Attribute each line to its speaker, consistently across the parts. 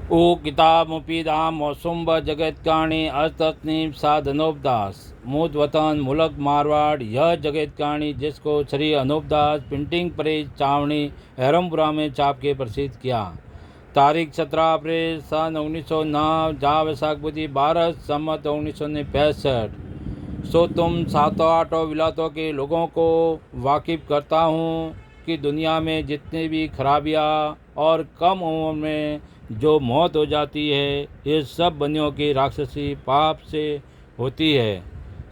Speaker 1: ओ किताबमुपीदां मौसुम्ब जगत्काणी अस्तनीम साधनोपदास मूत वतन मुलक मारवाड़ यह जगत्काणी जिसको श्री अनूपदास प्रिंटिंग प्रेस चावनी एरमपुरा में छाप के प्रसिद्ध किया। तारीख 17 अप्रैल सन 1909 जहाँ वैसाख बुद्धि 12 सम्मत 1965। सो तुम सातों आठों विलायतों के लोगों को वाकिफ़ करता हूँ कि दुनिया में जितनी भी खराबियाँ और कम उम्र में जो मौत हो जाती है ये सब बनियों की राक्षसी पाप से होती है।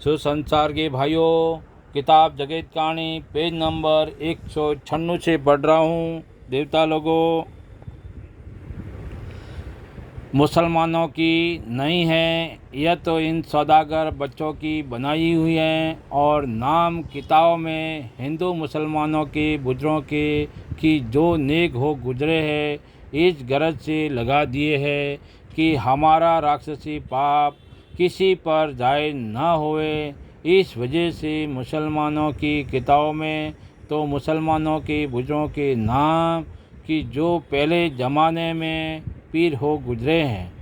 Speaker 1: सो संसार के भाइयों, किताब जगत कहानी पेज नंबर 196 से पढ़ रहा हूँ। देवता लोगों, मुसलमानों की नहीं है, यह तो इन सौदागर बच्चों की बनाई हुई है और नाम किताबों में हिंदू मुसलमानों के बुजुर्गों के कि जो नेक हो गुजरे हैं इस गरज से लगा दिए है कि हमारा राक्षसी पाप किसी पर जाहिर न होए। इस वजह से मुसलमानों की किताबों में तो मुसलमानों के बुजुर्गों के नाम कि जो पहले ज़माने में पीर हो गुजरे हैं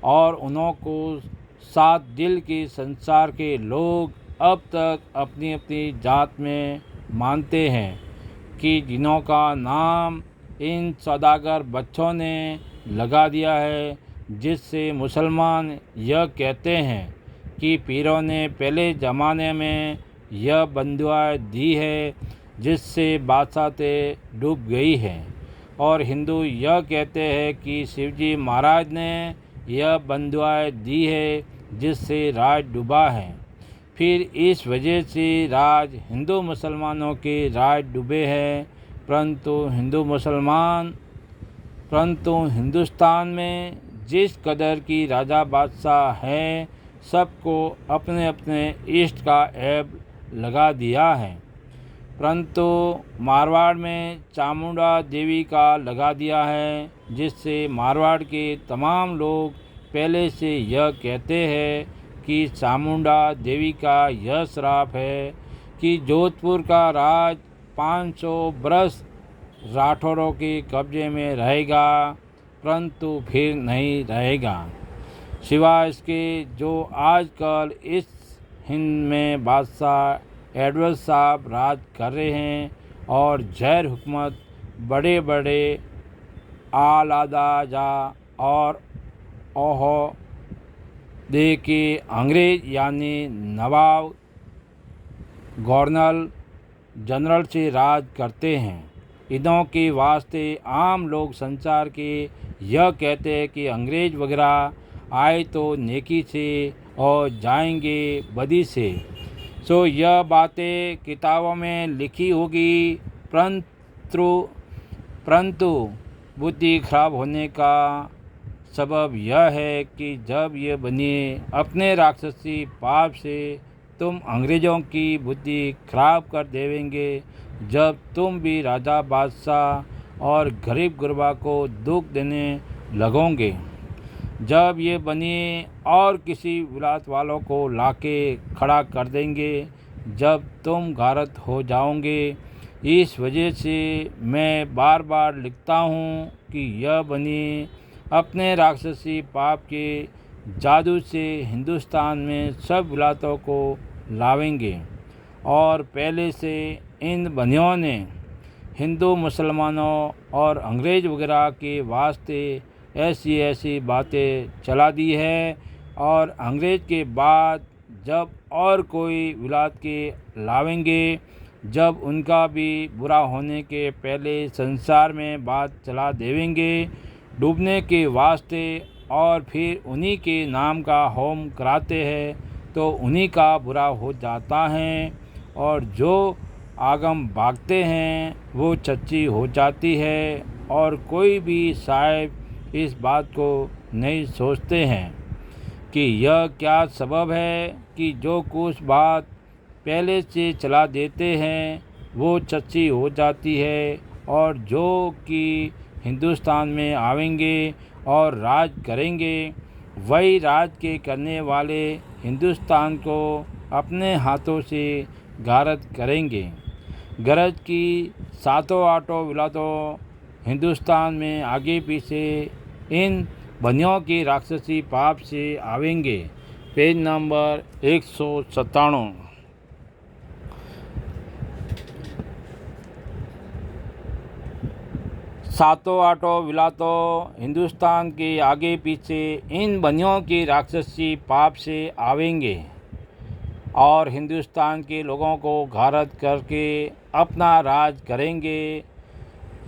Speaker 1: और उन्हों को सात दिल के संसार के लोग अब तक अपनी अपनी जात में मानते हैं कि जिन्हों का नाम इन सौदागर बच्चों ने लगा दिया है, जिससे मुसलमान यह कहते हैं कि पीरों ने पहले ज़माने में यह बंदुआएँ दी है जिससे बादशाहतें डूब गई हैं, और हिंदू यह कहते हैं कि शिवजी महाराज ने यह बंदुआएँ दी है जिससे राज डूबा है। फिर इस वजह से राज हिंदू मुसलमानों के राज डूबे हैं। परंतु हिंदुस्तान में जिस कदर की राजा बादशाह हैं सबको अपने अपने इष्ट का ऐब लगा दिया है। परंतु मारवाड़ में चामुंडा देवी का लगा दिया है, जिससे मारवाड़ के तमाम लोग पहले से यह कहते हैं कि चामुंडा देवी का यह श्राप है कि जोधपुर का राज 500 बरस राठौरों के कब्जे में रहेगा, परंतु फिर नहीं रहेगा। सिवाय इसके जो आजकल इस हिंद में बादशाह एडवर्ड साहब राज कर रहे हैं और जैर हुकूमत बड़े बड़े आलादाजा और ओहो दे के अंग्रेज यानी नवाब गवर्नर जनरल से राज करते हैं। इनों के वास्ते आम लोग संसार के यह कहते हैं कि अंग्रेज वगैरह आए तो नेकी से और जाएंगे बदी से। सो यह बातें किताबों में लिखी होगी, परंतु बुद्धि खराब होने का सबब यह है कि जब ये बनिए अपने राक्षसी पाप से तुम अंग्रेज़ों की बुद्धि खराब कर देवेंगे, जब तुम भी राजा बादशाह और गरीब गुरबा को दुख देने लगोगे। जब ये बनिए और किसी विलायत वालों को लाके खड़ा कर देंगे, जब तुम गारत हो जाओगे। इस वजह से मैं बार बार लिखता हूँ कि यह बनिए अपने राक्षसी पाप के जादू से हिंदुस्तान में सब विलायतों को लावेंगे, और पहले से इन बनियों ने हिंदू मुसलमानों और अंग्रेज वगैरह के वास्ते ऐसी ऐसी बातें चला दी है, और अंग्रेज के बाद जब और कोई विलायत के लावेंगे, जब उनका भी बुरा होने के पहले संसार में बात चला देवेंगे डूबने के वास्ते, और फिर उन्हीं के नाम का होम कराते हैं तो उन्हीं का बुरा हो जाता है, और जो आगम भागते हैं वो सच्ची हो जाती है। और कोई भी साहिब इस बात को नहीं सोचते हैं कि यह क्या सबब है कि जो कुछ बात पहले से चला देते हैं वो सच्ची हो जाती है, और जो कि हिंदुस्तान में आवेंगे और राज करेंगे वही राज के करने वाले हिंदुस्तान को अपने हाथों से गारत करेंगे। गरज की सातों आठों विलायतों हिंदुस्तान में आगे पीछे इन बनियों की राक्षसी पाप से आवेंगे। Page number 197। सातों आठों विलातों हिंदुस्तान के आगे पीछे इन बनियों की राक्षसी पाप से आवेंगे और हिंदुस्तान के लोगों को घारत करके अपना राज करेंगे।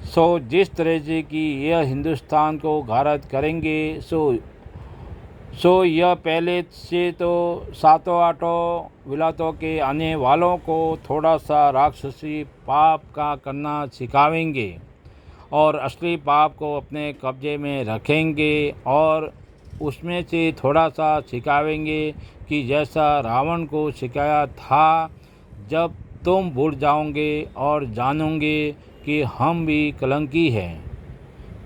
Speaker 1: सो जिस तरह से कि यह हिंदुस्तान को घारत करेंगे, सो यह पहले से तो सातों आठों विलातों के आने वालों को थोड़ा सा राक्षसी पाप का करना सिखावेंगे और असली पाप को अपने कब्जे में रखेंगे और उसमें से थोड़ा सा सिखावेंगे कि जैसा रावण को सिखाया था। जब तुम भूल जाओगे और जानोगे कि हम भी कलंकी हैं,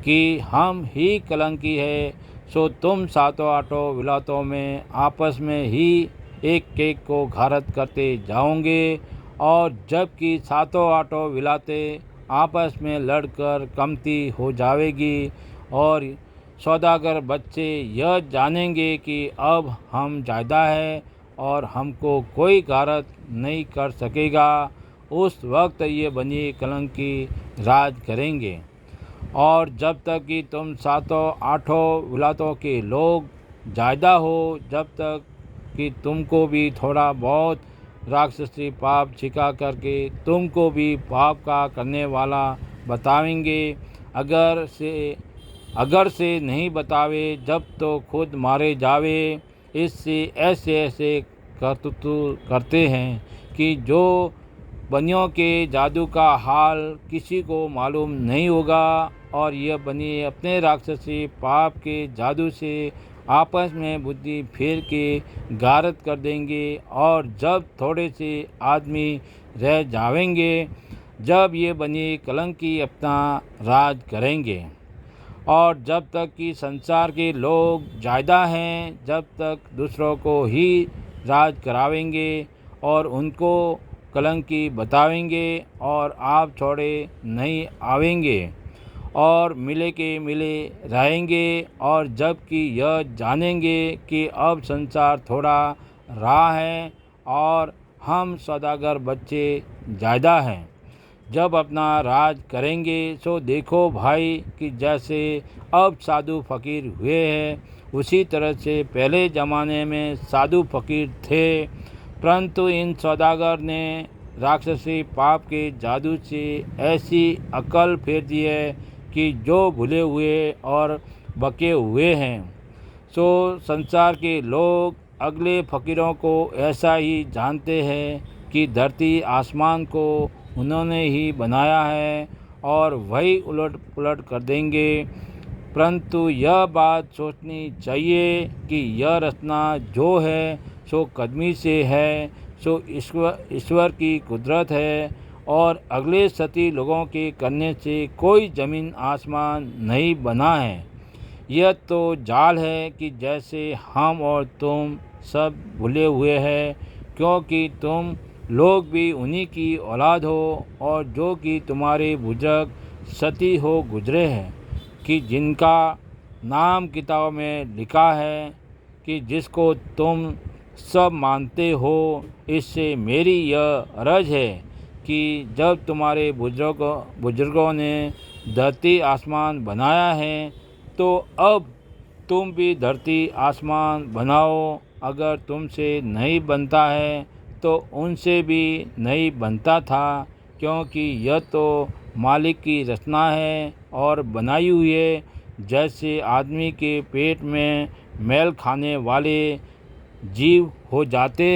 Speaker 1: कि हम ही कलंकी है, सो तुम सातों आठों विलातों में आपस में ही एक एक को घारत करते जाओगे। और जबकि सातों आठों विलातें आपस में लड़कर कमती हो जाएगी और सौदागर बच्चे यह जानेंगे कि अब हम ज़्यादा है और हमको कोई घारत नहीं कर सकेगा, उस वक्त ये बनी कलंकी राज करेंगे। और जब तक कि तुम सातों आठों विलातों के लोग ज़्यादा हो, जब तक कि तुमको भी थोड़ा बहुत राक्षसी पाप सिखा करके तुमको भी पाप का करने वाला बतावेंगे। अगर से नहीं बतावे जब तो खुद मारे जावे। इससे ऐसे ऐसे करतूत करते हैं कि जो बनियों के जादू का हाल किसी को मालूम नहीं होगा और यह बनी अपने राक्षसी पाप के जादू से आपस में बुद्धि फेर के गारत कर देंगे। और जब थोड़े से आदमी रह जाएंगे, जब ये बनी कलंकी अपना राज करेंगे। और जब तक कि संसार के लोग ज़्यादा हैं, जब तक दूसरों को ही राज करावेंगे और उनको कलंकी बतावेंगे और आप छोड़े नहीं आवेंगे और मिले के मिले रहेंगे। और जबकि यह जानेंगे कि अब संसार थोड़ा रहा है और हम सौदागर बच्चे ज़्यादा हैं, जब अपना राज करेंगे। सो देखो भाई कि जैसे अब साधु फकीर हुए हैं, उसी तरह से पहले ज़माने में साधु फकीर थे, परंतु इन सौदागर ने राक्षसी पाप के जादू से ऐसी अकल फेर दी है कि जो भूले हुए और बके हुए हैं। सो संसार के लोग अगले फकीरों को ऐसा ही जानते हैं कि धरती आसमान को उन्होंने ही बनाया है और वही उलट पुलट कर देंगे। परंतु यह बात सोचनी चाहिए कि यह रचना जो है सो कदमी से है, सो ईश्वर की कुदरत है और अगले सती लोगों के करने से कोई ज़मीन आसमान नहीं बना है। यह तो जाल है कि जैसे हम और तुम सब भूले हुए हैं, क्योंकि तुम लोग भी उन्हीं की औलाद हो और जो कि तुम्हारे बुजुर्ग सती हो गुजरे हैं, कि जिनका नाम किताब में लिखा है कि जिसको तुम सब मानते हो। इससे मेरी यह अर्ज है कि जब तुम्हारे बुजुर्गों ने धरती आसमान बनाया है, तो अब तुम भी धरती आसमान बनाओ। अगर तुमसे नहीं बनता है तो उनसे भी नहीं बनता था, क्योंकि यह तो मालिक की रचना है और बनाई हुई है। जैसे आदमी के पेट में मैल खाने वाले जीव हो जाते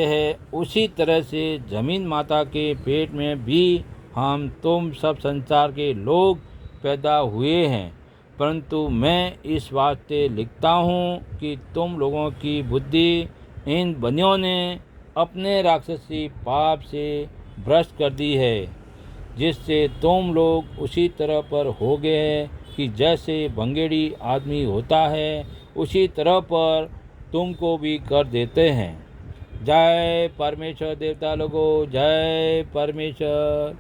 Speaker 1: हैं, उसी तरह से जमीन माता के पेट में भी हम तुम सब संसार के लोग पैदा हुए हैं। परंतु मैं इस वास्ते लिखता हूँ कि तुम लोगों की बुद्धि इन बनियों ने अपने राक्षसी पाप से भ्रष्ट कर दी है, जिससे तुम लोग उसी तरह पर हो गए कि जैसे भंगेड़ी आदमी होता है, उसी तरह पर तुमको भी कर देते हैं। जय परमेश्वर देवता लोगों, जय परमेश्वर।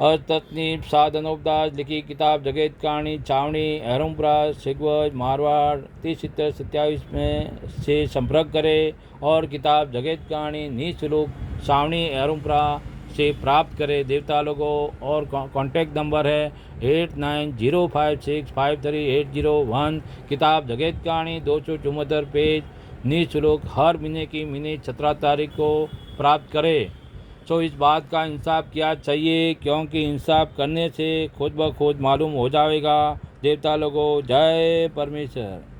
Speaker 1: तत्नीप साधनोपदास लिखी किताब जगत कहानी छावनी अहरुमपुरा सिगवज मारवाड़ 307027 में से संपर्क करें और किताब जगत कहानी निःशुल्क छावनी अहरुमपुरा से प्राप्त करें। देवता लोगों और कॉन्टैक्ट नंबर है 8905653801। किताब जगत कहानी 274 पेज निःशुल्क हर महीने की महीने 17 तारीख को प्राप्त करें। तो इस बात का इंसाफ किया चाहिए, क्योंकि इंसाफ करने से खुद ब खुद मालूम हो जाएगा। देवता लोगों जय परमेश्वर।